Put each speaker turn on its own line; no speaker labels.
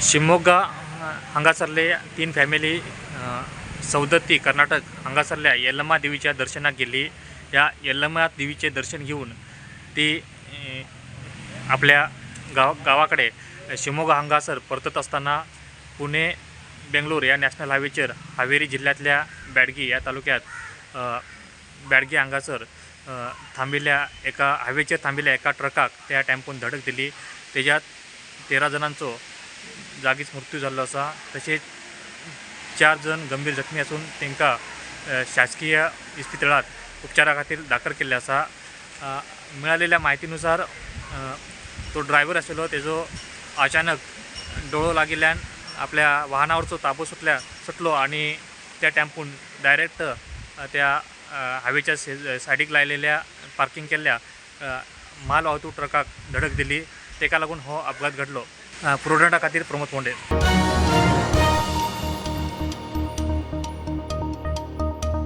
Shimoga हांगासरले 3 family Saundatti Karnataka हांगासरल्या यल्लम्मा देवीच्या दर्शनाक गेली। या यल्लम्मा देवीचे दर्शन घेऊन ती आपल्या गावाकडे शिमोगा हांगासर परतत असताना पुणे बेंगलोर या नॅशनल हायवेचेर हावेरी जिल्ह्यातल्या बॅडगी या तालुक्यात बॅडगी हांगासर थांबिल्ल्या एका हायवेचेर थांबिल्ल्या एका ट्रकाक त्या टेम्पोन धडक दिली। त्याच्यात 13 जणांचो जागीच मृत्यू झालो असा। तसेच 4 जण गंभीर जखमी असून त्यांका शासकीय इस्पितळात उपचारा खातीर दाखल केल्ले असा। मिळालेल्या माहितीनुसार तो ड्रायव्हर आशिल्लो तेजो अचानक डोळो लागिल्ल्यान आपल्या वाहनावरचो ताबो सुटलो आणि त्या टेम्पून डायरेक्ट त्या हायवेच्या सायडीक लायलेल्या पार्किंग केल्ल्या माल वाहतूक ट्रकाक धडक दिली। तेका लागून हो अपघात घडलो। प्रुडंटा खातीर प्रमोद फोंडे।